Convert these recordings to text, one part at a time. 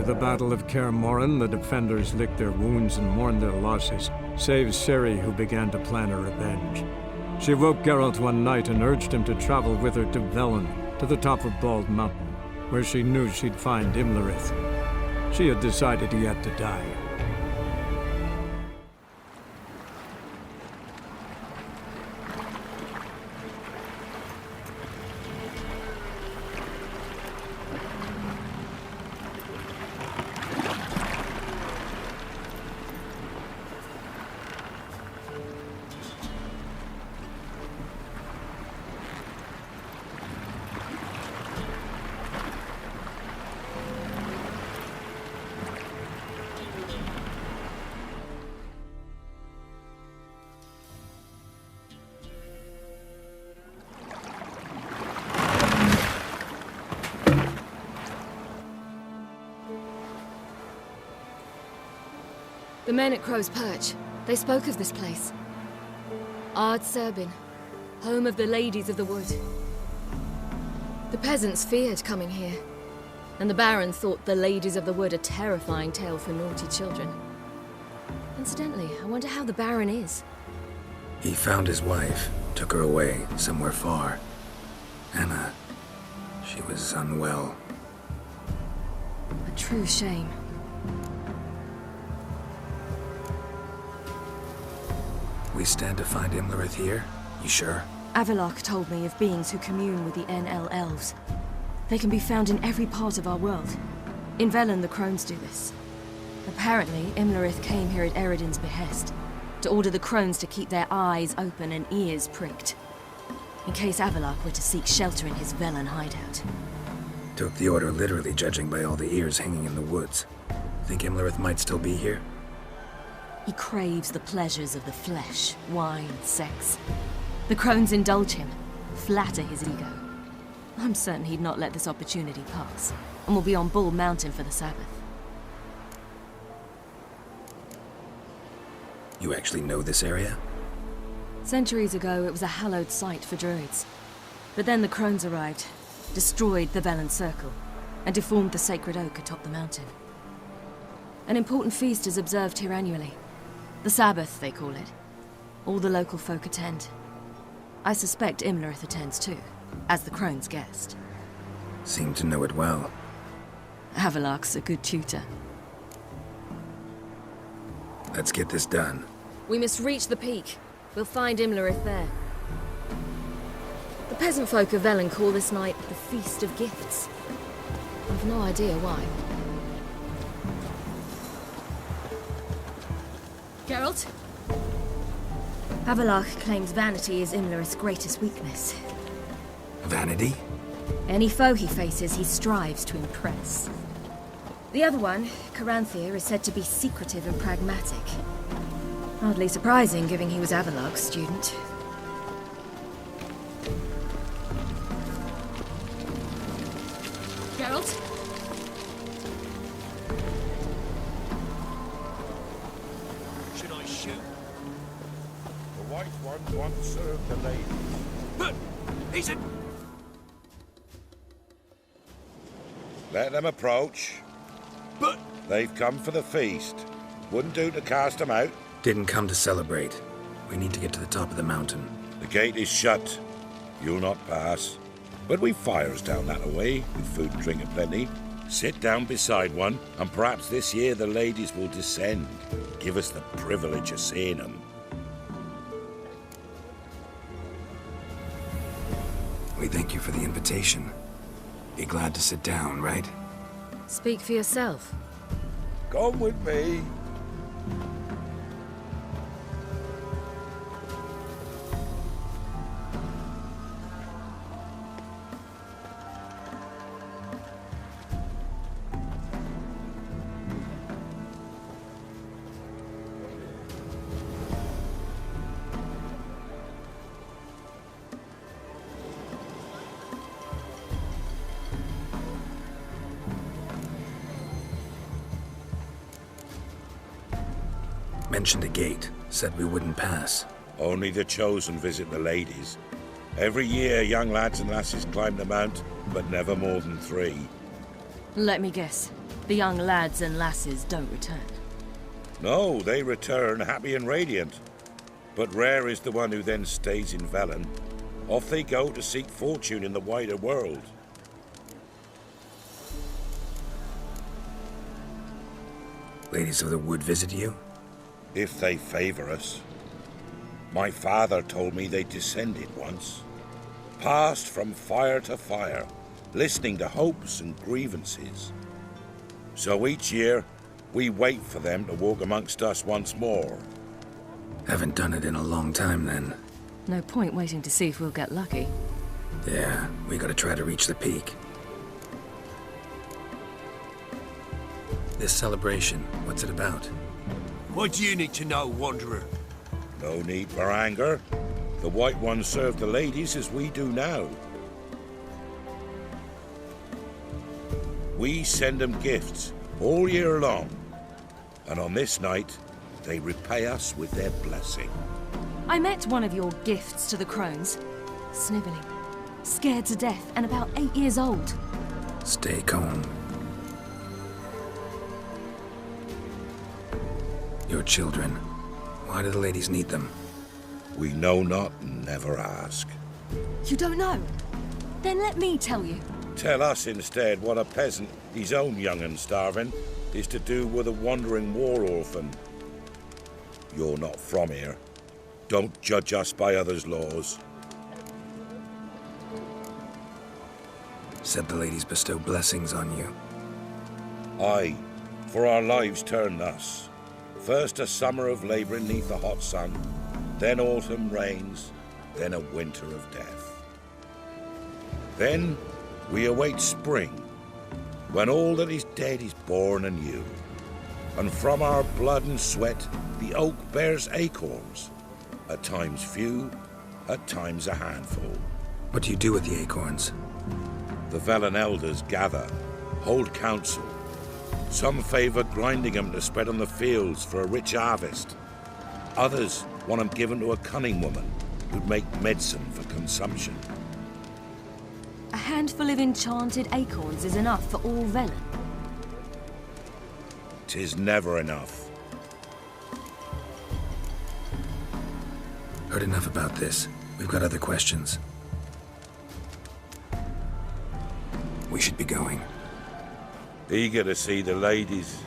the Battle of Kaer Morhen, the defenders licked their wounds and mourned their losses, save Ciri, who began to plan a revenge. She woke Geralt one night and urged him to travel with her to Velen, to the top of Bald Mountain, where she knew she'd find Imlerith. She had decided he had to die. The men at Crow's Perch, they spoke of this place. Ard Serbin, home of the Ladies of the Wood. The peasants feared coming here, and the Baron thought the Ladies of the Wood a terrifying tale for naughty children. Incidentally, I wonder how the Baron is. He found his wife, took her away, somewhere far. Anna, she was unwell. A true shame. We stand to find Imlerith here? You sure? Avallac'h told me of beings who commune with the NL elves. They can be found in every part of our world. In Velen, the crones do this. Apparently, Imlerith came here at Eredin's behest, to order the crones to keep their eyes open and ears pricked, in case Avallac'h were to seek shelter in his Velen hideout. Took the order literally, judging by all the ears hanging in the woods. Think Imlerith might still be here? He craves the pleasures of the flesh, wine, sex. The crones indulge him, flatter his ego. I'm certain he'd not let this opportunity pass, and will be on Bull Mountain for the Sabbath. You actually know this area? Centuries ago, it was a hallowed site for druids. But then the crones arrived, destroyed the Velen Circle, and deformed the sacred oak atop the mountain. An important feast is observed here annually. The Sabbath, they call it. All the local folk attend. I suspect Imlerith attends too, as the crone's guest. Seem to know it well. Avallac'h's a good tutor. Let's get this done. We must reach the peak. We'll find Imlerith there. The peasant folk of Velen call this night the Feast of Gifts. I've no idea why. Geralt? Avallac'h claims vanity is Imlerith's greatest weakness. Vanity? Any foe he faces, he strives to impress. The other one, Caranthir, is said to be secretive and pragmatic. Hardly surprising, given he was Avallac'h's student. Geralt? Should I shoot? The White Ones once served the ladies. But he's a... Let them approach. But... They've come for the feast. Wouldn't do to cast them out. Didn't come to celebrate. We need to get to the top of the mountain. The gate is shut. You'll not pass. But we've fires down that away, with food and drink aplenty. Sit down beside one, and perhaps this year the ladies will descend. Give us the privilege of seeing them. We thank you for the invitation. Be glad to sit down, right? Speak for yourself. Come with me. Mentioned a gate. Said we wouldn't pass. Only the chosen visit the ladies. Every year, young lads and lasses climb the mount, but never more than 3. Let me guess. The young lads and lasses don't return. No, they return happy and radiant. But rare is the one who then stays in Velen. Off they go to seek fortune in the wider world. Ladies of the Wood visit you? If they favor us. My father told me they descended once. Passed from fire to fire, listening to hopes and grievances. So each year, we wait for them to walk amongst us once more. Haven't done it in a long time, then. No point waiting to see if we'll get lucky. Yeah, we gotta try to reach the peak. This celebration, what's it about? What do you need to know, Wanderer? No need for anger. The White Ones serve the ladies as we do now. We send them gifts all year long. And on this night, they repay us with their blessing. I met one of your gifts to the crones. Sniveling. Scared to death and about 8 years old. Stay calm. Your children. Why do the ladies need them? We know not and never ask. You don't know? Then let me tell you. Tell us instead what a peasant, his own young and starving, is to do with a wandering war orphan. You're not from here. Don't judge us by others' laws. Said the ladies bestow blessings on you. Aye, for our lives turn thus. First a summer of labouring neath the hot sun, then autumn rains, then a winter of death. Then we await spring, when all that is dead is born anew. And from our blood and sweat the oak bears acorns, at times few, at times a handful. What do you do with the acorns? The Velen elders gather, hold council. Some favour grinding them to spread on the fields for a rich harvest. Others want them given to a cunning woman who'd make medicine for consumption. A handful of enchanted acorns is enough for all Velen. 'Tis never enough. Heard enough about this. We've got other questions. We should be going. Eager to see the ladies.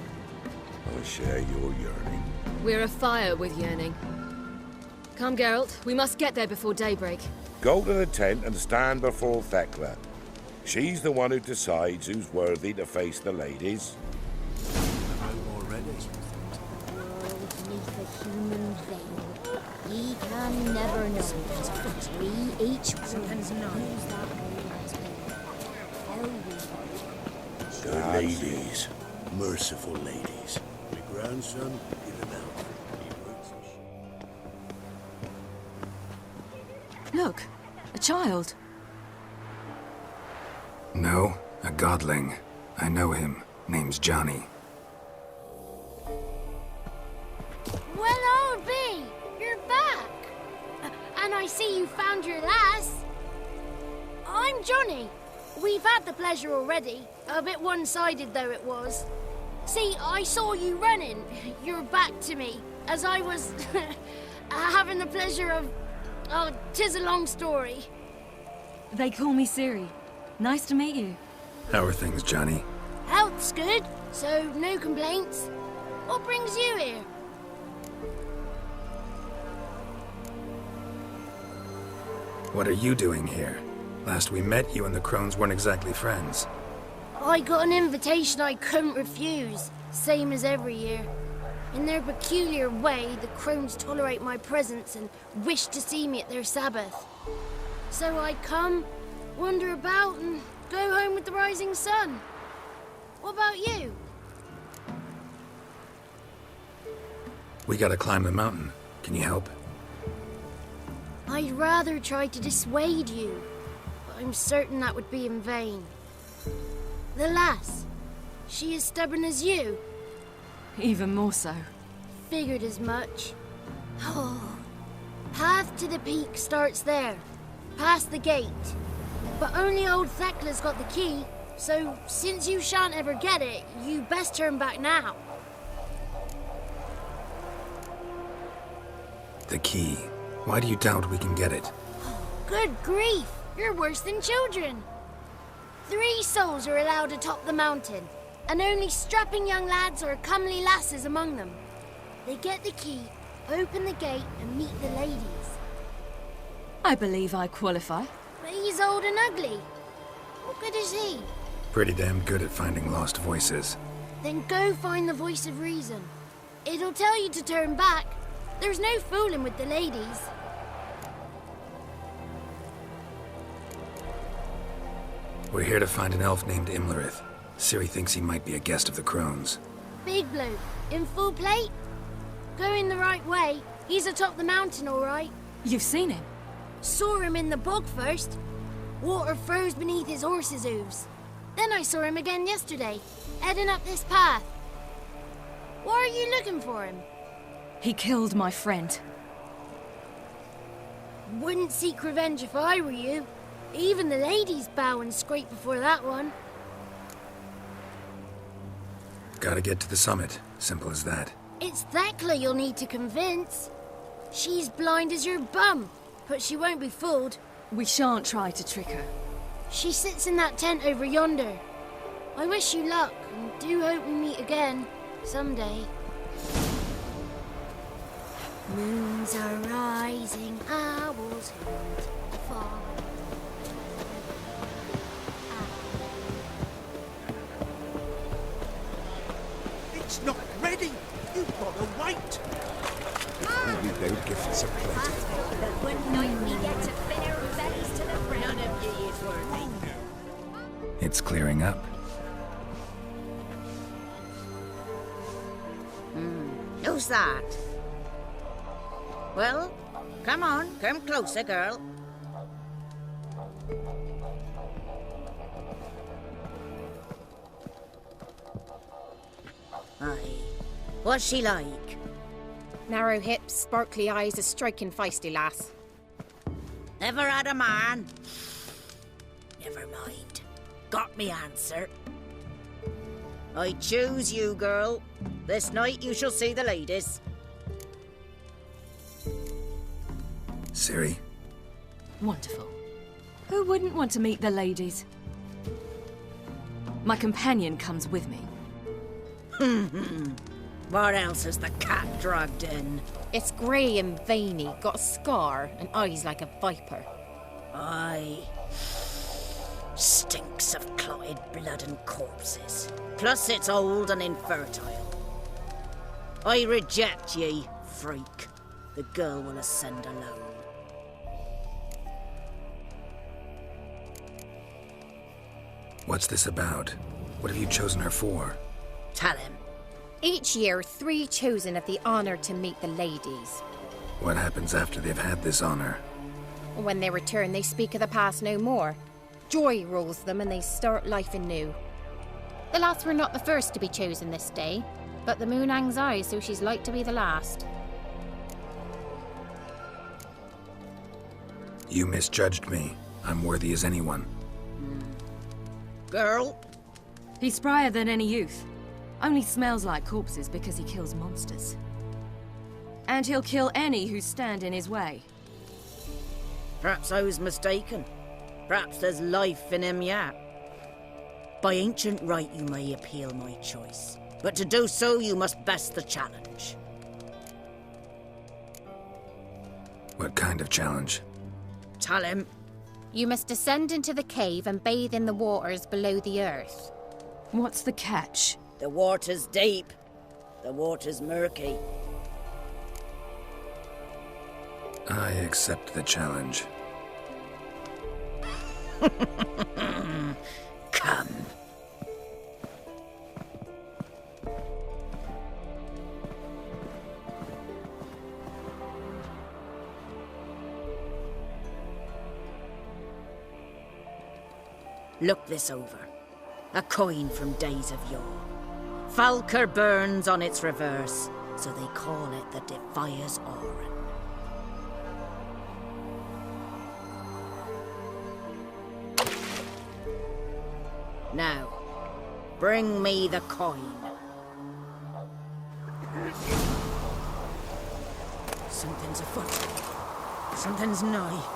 I share your yearning. We're afire with yearning. Come, Geralt. We must get there before daybreak. Go to the tent and stand before Thekla. She's the one who decides who's worthy to face the ladies. Human veil. Ye can never know. We each sometimes The ladies. Merciful ladies. My grandson, given out. Look, a child. No, a godling. I know him. Name's Johnny. Well, old B, you're back. And I see you found your lass. I'm Johnny. We've had the pleasure already. A bit one-sided though it was. See, I saw you running, your back to me, as I was having the pleasure of... Oh, 'tis a long story. They call me Ciri. Nice to meet you. How are things, Johnny? Health's good, so no complaints. What brings you here? What are you doing here? Last we met, you and the crones weren't exactly friends. I got an invitation I couldn't refuse, same as every year. In their peculiar way, the crones tolerate my presence and wish to see me at their Sabbath. So I come, wander about, and go home with the rising sun. What about you? We gotta climb the mountain. Can you help? I'd rather try to dissuade you, but I'm certain that would be in vain. The lass, she as stubborn as you? Even more so. Figured as much. Oh. Path to the peak starts there, past the gate. But only old Thekla's got the key. So, since you shan't ever get it, you best turn back now. The key. Why do you doubt we can get it? Good grief! You're worse than children. 3 souls are allowed atop the mountain, and only strapping young lads or comely lasses among them. They get the key, open the gate, and meet the ladies. I believe I qualify. But he's old and ugly. What good is he? Pretty damn good at finding lost voices. Then go find the voice of reason. It'll tell you to turn back. There's no fooling with the ladies. We're here to find an elf named Imlerith. Ciri thinks he might be a guest of the crones. Big bloke, in full plate? Going the right way. He's atop the mountain, all right. You've seen him? Saw him in the bog first. Water froze beneath his horse's hooves. Then I saw him again yesterday, heading up this path. Why are you looking for him? He killed my friend. Wouldn't seek revenge if I were you. Even the ladies bow and scrape before that one. Gotta get to the summit. Simple as that. It's Thekla you'll need to convince. She's blind as your bum, but she won't be fooled. We shan't try to trick her. She sits in that tent over yonder. I wish you luck, and do hope we meet again, someday. Moons are rising, owls hoot, fall. It's not ready. You've got to wait. Maybe they'll give us a plenty. The one night we get to pin our bellies to the ground. None of ye is worthy. It's clearing up. Who's that? Well, come on, come closer, girl. Aye. What's she like? Narrow hips, sparkly eyes, a striking feisty lass. Ever had a man? Never mind. Got me answer. I choose you, girl. This night you shall see the ladies. Ciri? Wonderful. Who wouldn't want to meet the ladies? My companion comes with me. What else is the cat dragged in? It's grey and veiny, got a scar, and eyes like a viper. Aye. Stinks of clotted blood and corpses. Plus it's old and infertile. I reject ye, freak. The girl will ascend alone. What's this about? What have you chosen her for? Tell him. Each year, 3 chosen have the honour to meet the ladies. What happens after they've had this honor? When they return, they speak of the past no more. Joy rules them and they start life anew. The lads were not the first to be chosen this day, but the moon hangs high, so she's like to be the last. You misjudged me. I'm worthy as anyone. Girl? He's sprier than any youth. Only smells like corpses because he kills monsters. And he'll kill any who stand in his way. Perhaps I was mistaken. Perhaps there's life in him yet. By ancient right you may appeal my choice, but to do so you must best the challenge. What kind of challenge? Tell him. You must descend into the cave and bathe in the waters below the earth. What's the catch? The water's deep. The water's murky. I accept the challenge. Come. Look this over. A coin from days of yore. Falker burns on its reverse, so they call it the Defier's Oran. Now, bring me the coin. Something's afoot. Something's nigh.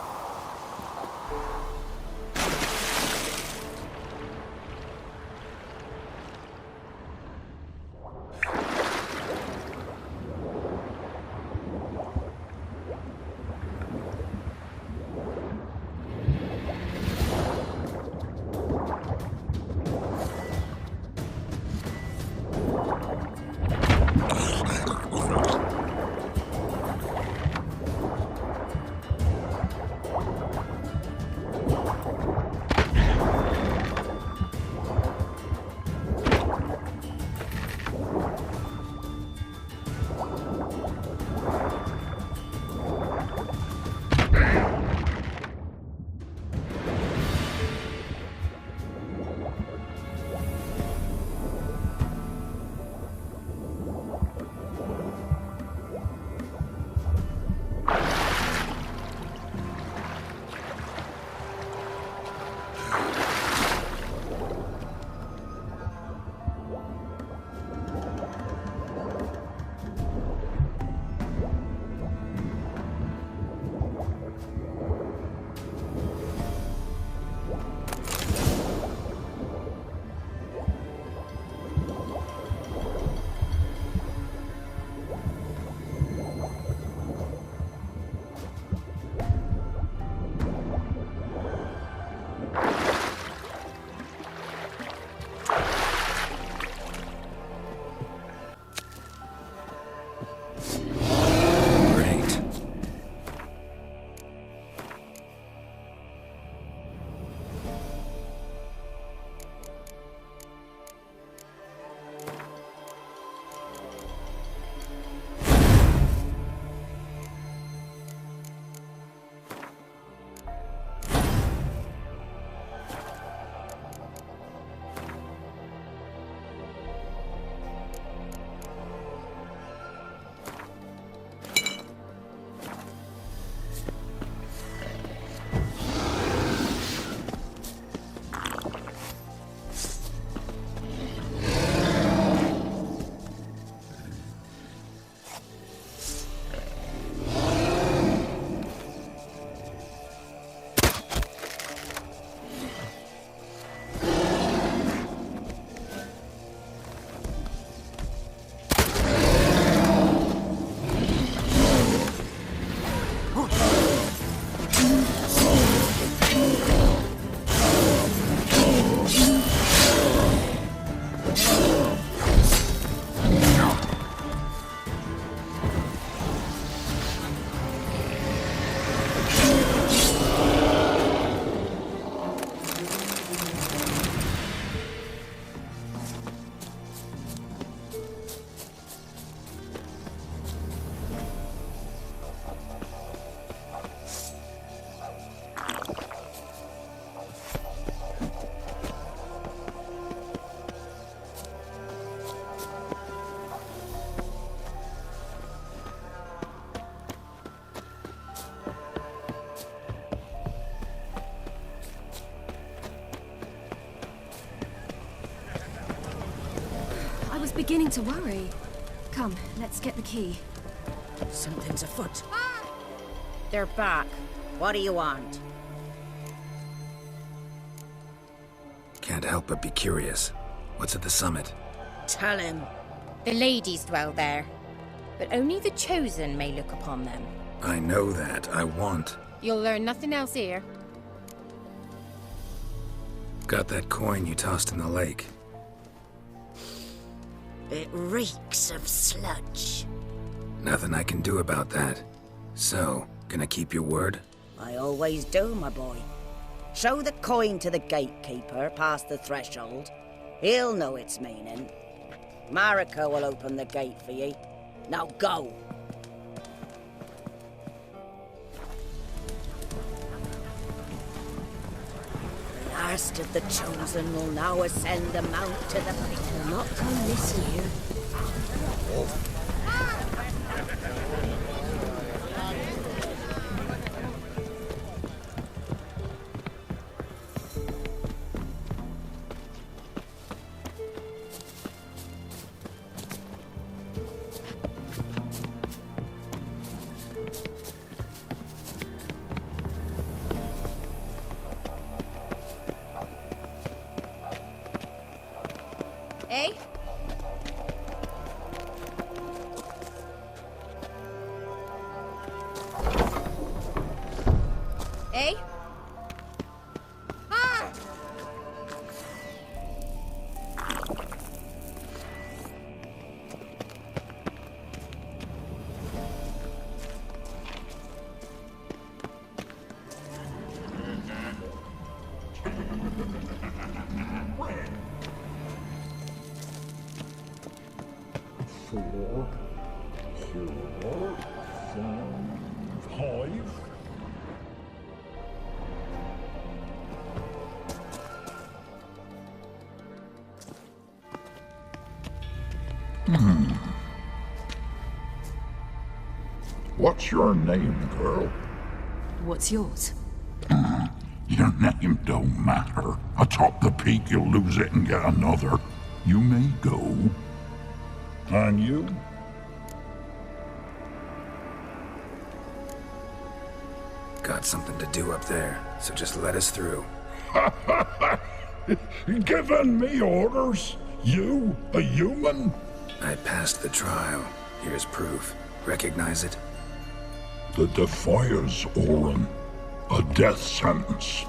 Beginning to worry. Come, let's get the key. Something's afoot. They're back. What do you want? Can't help but be curious. What's at the summit? Tell him. The ladies dwell there, but only the chosen may look upon them. I know that. I want. You'll learn nothing else here. Got that coin you tossed in the lake. It reeks of sludge. Nothing I can do about that. So, gonna keep your word? I always do, my boy. Show the coin to the gatekeeper past the threshold. He'll know its meaning. Marika will open the gate for ye. Now go! The last of the chosen will now ascend the mount to the peak. We'll not time this year. Eh? Eh? Ah! Four, five. What's your name, girl? What's yours? Your name don't matter. Atop the peak, you'll lose it and get another. You may go. And you? Got something to do up there, so just let us through. Giving me orders? You, a human? I passed the trial. Here's proof. Recognize it? The Defiers, Orin. A death sentence.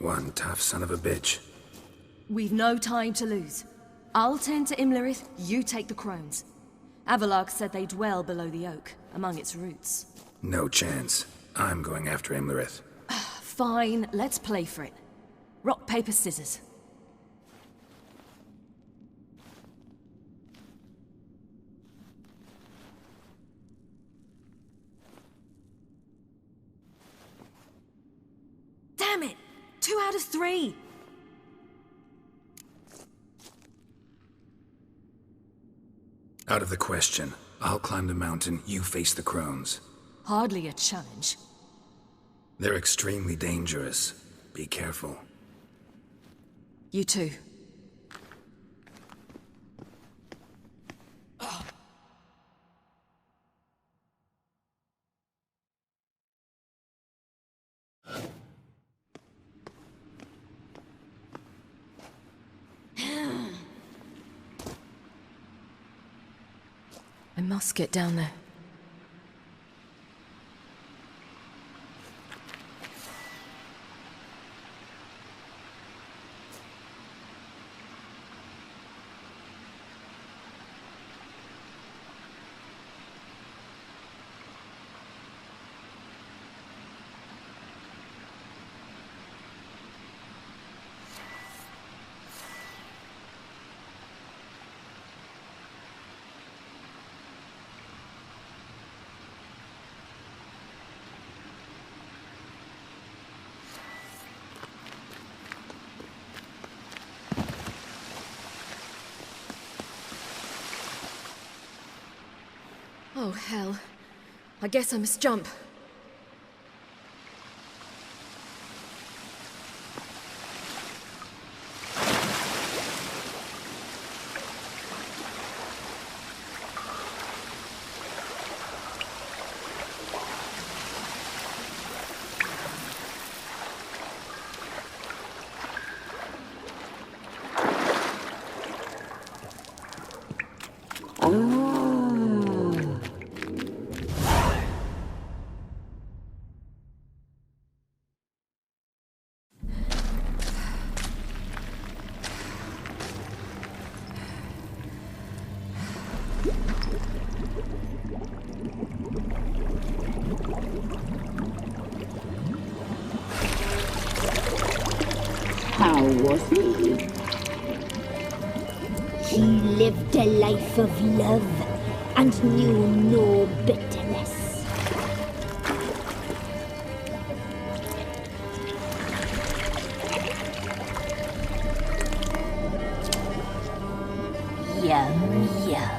One tough son of a bitch. We've no time to lose. I'll tend to Imlerith, you take the crones. Avalark said they dwell below the oak, among its roots. No chance. I'm going after Imlerith. Fine, let's play for it. Rock, paper, scissors. Damn it! 2 out of 3! Out of the question. I'll climb the mountain, you face the crones. Hardly a challenge. They're extremely dangerous. Be careful. You too. I must get down there. Oh, hell. I guess I must jump. How was he? He lived a life of love and knew no bitterness. Yum, yum.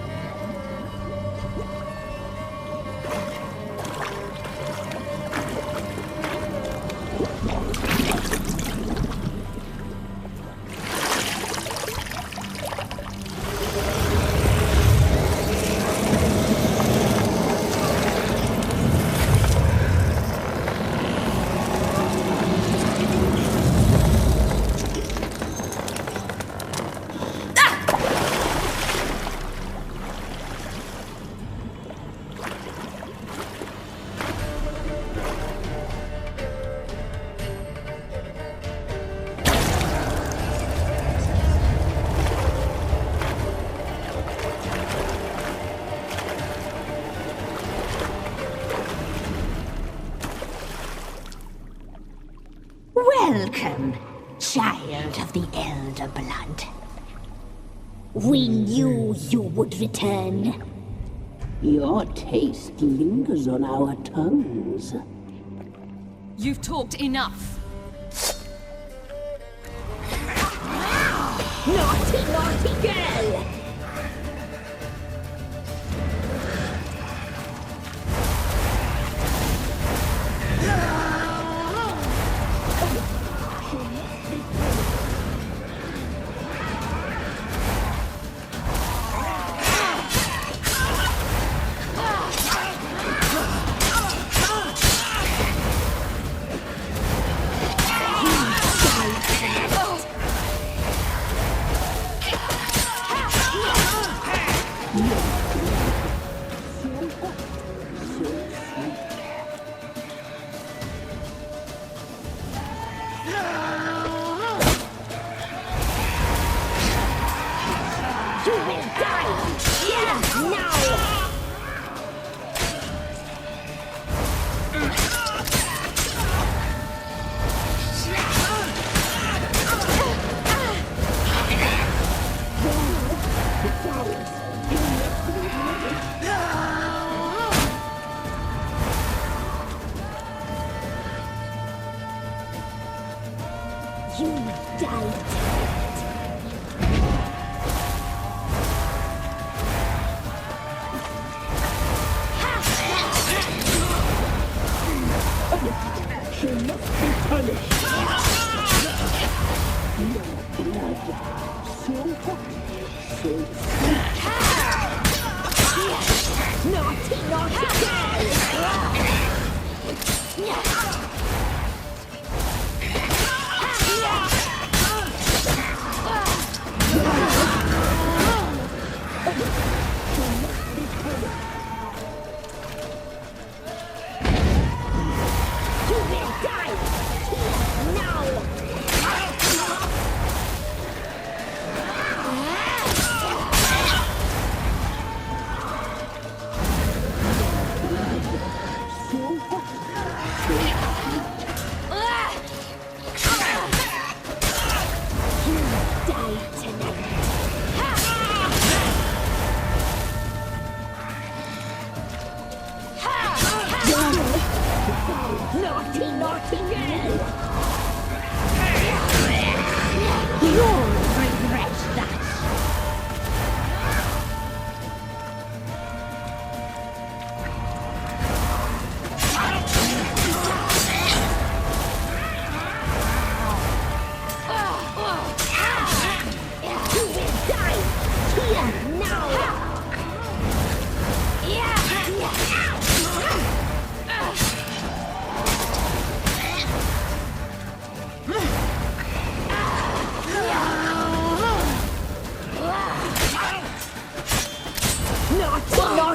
Welcome, child of the elder blood. We knew you would return. Your taste lingers on our tongues. You've talked enough. Naughty, naughty girl!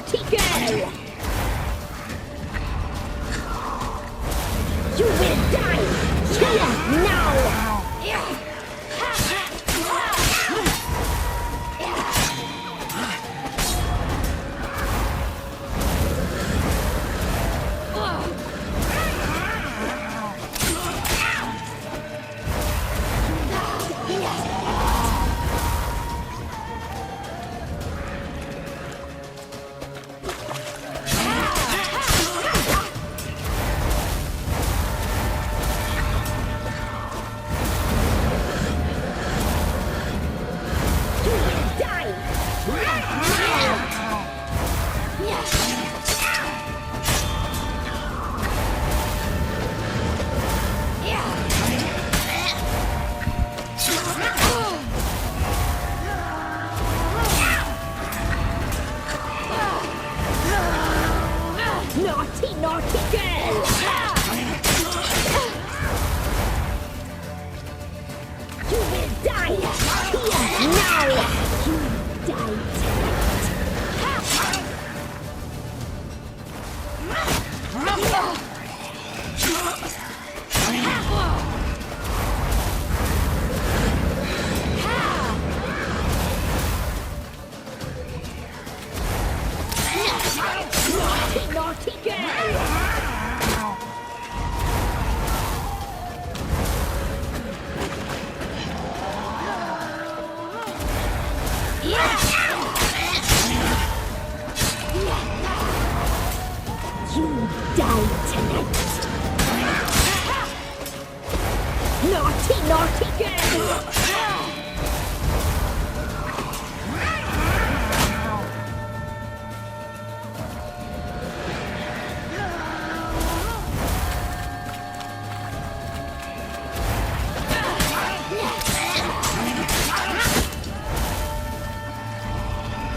naughty girl!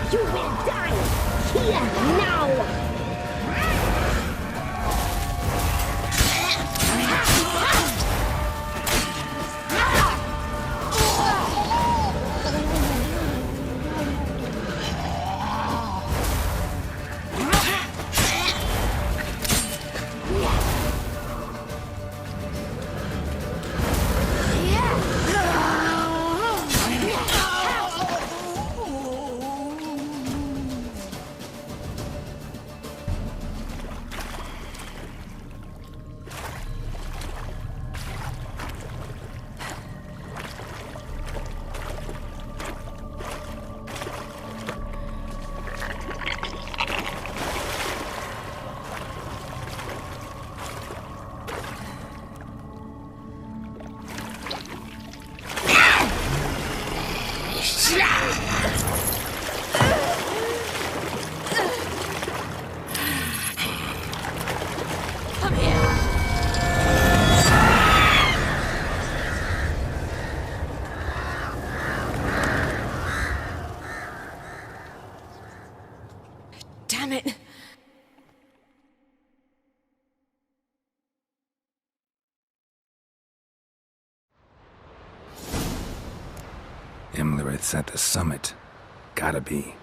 You will die here now! Damn it! Imlerith's at the summit. Gotta be.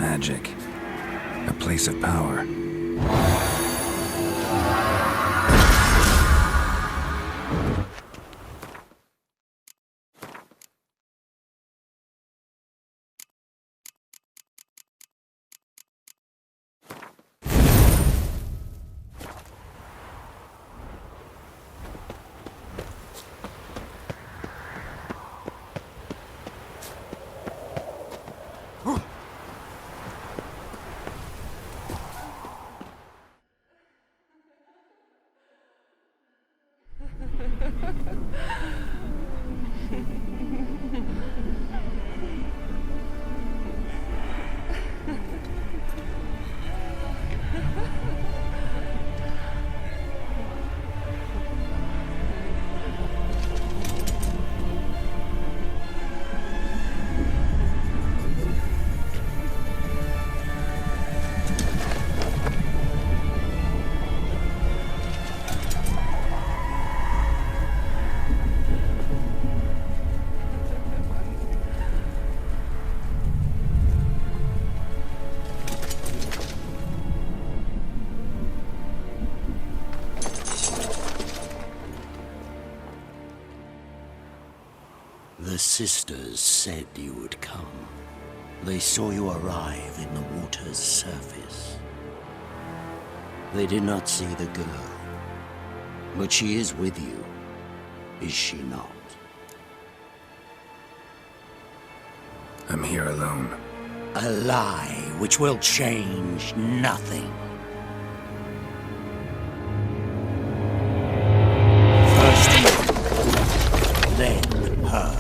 Magic. A place of power. The sisters said you would come. They saw you arrive in the water's surface. They did not see the girl. But she is with you, is she not? I'm here alone. A lie which will change nothing. First you, then her.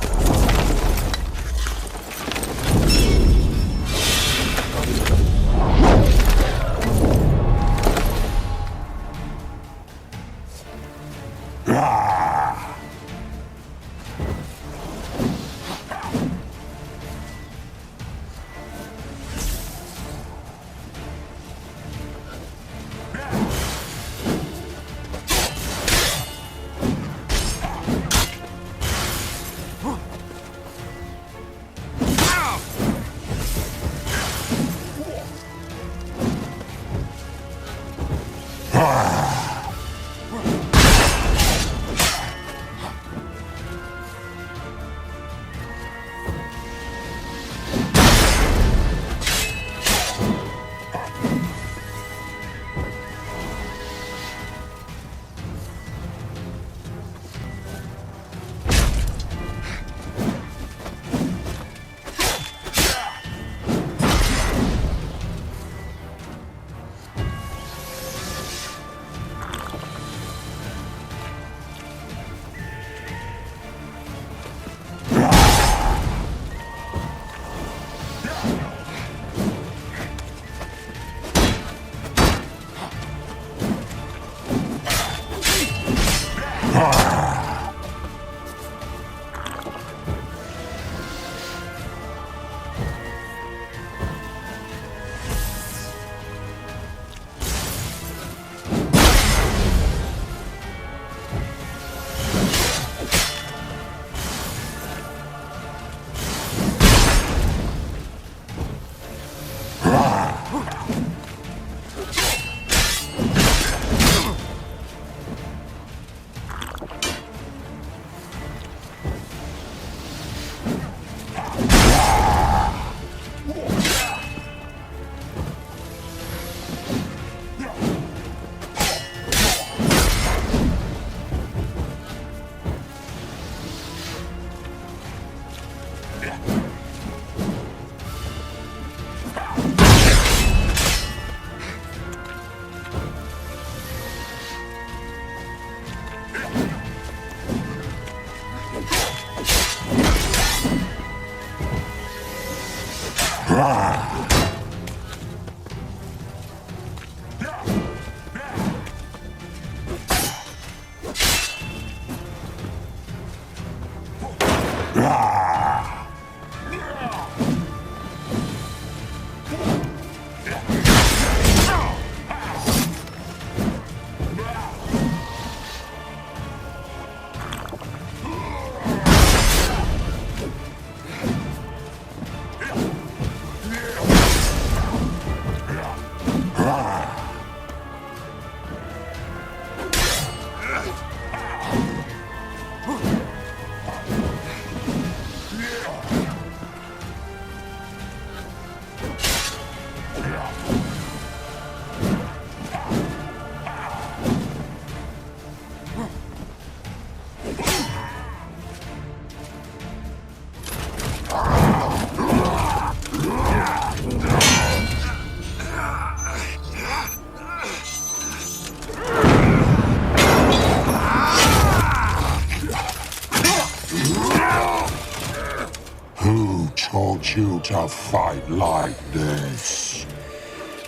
taught you to fight like this?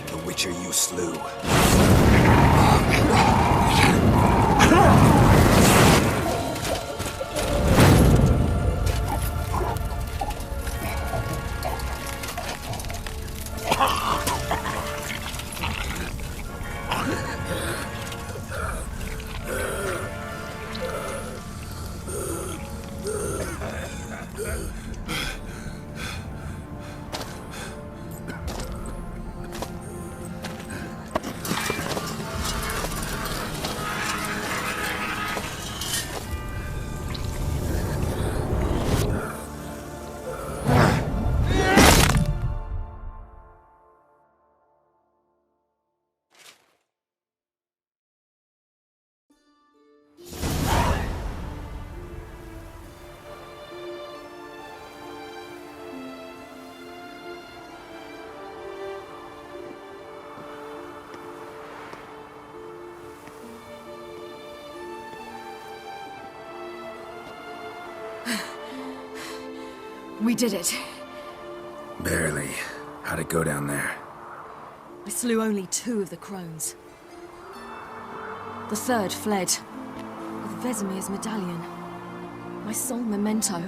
The Witcher you slew. We did it. Barely. How'd it go down there? I slew only 2 of the crones. The 3rd fled, with Vesemir's medallion. My sole memento.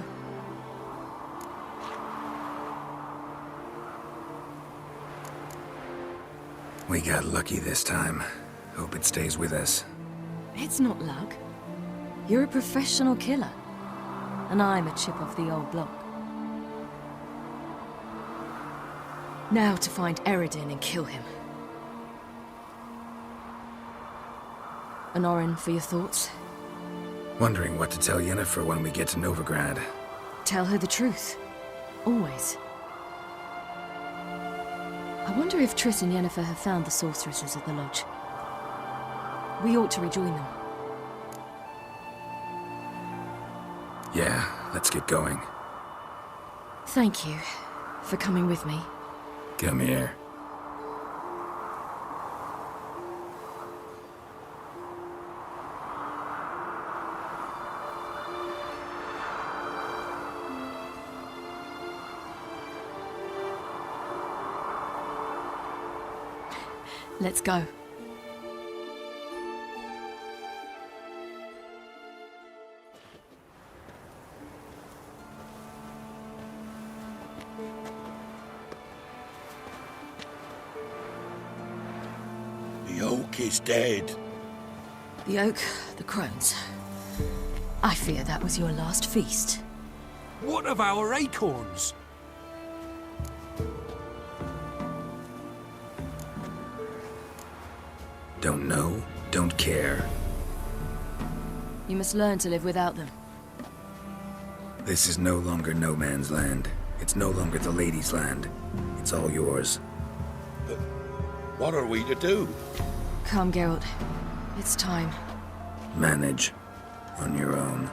We got lucky this time. Hope it stays with us. It's not luck. You're a professional killer. And I'm a chip off the old block. Now to find Eredin and kill him. Honorin, for your thoughts? Wondering what to tell Yennefer when we get to Novigrad. Tell her the truth. Always. I wonder if Triss and Yennefer have found the sorceresses at the lodge. We ought to rejoin them. Yeah, let's get going. Thank you for coming with me. Come here. Let's go. The oak is dead. The oak, the crones. I fear that was your last feast. What of our acorns? Don't know, don't care. You must learn to live without them. This is no longer no man's land. It's no longer the lady's land. It's all yours. But what are we to do? Come, Geralt. It's time. Manage on your own.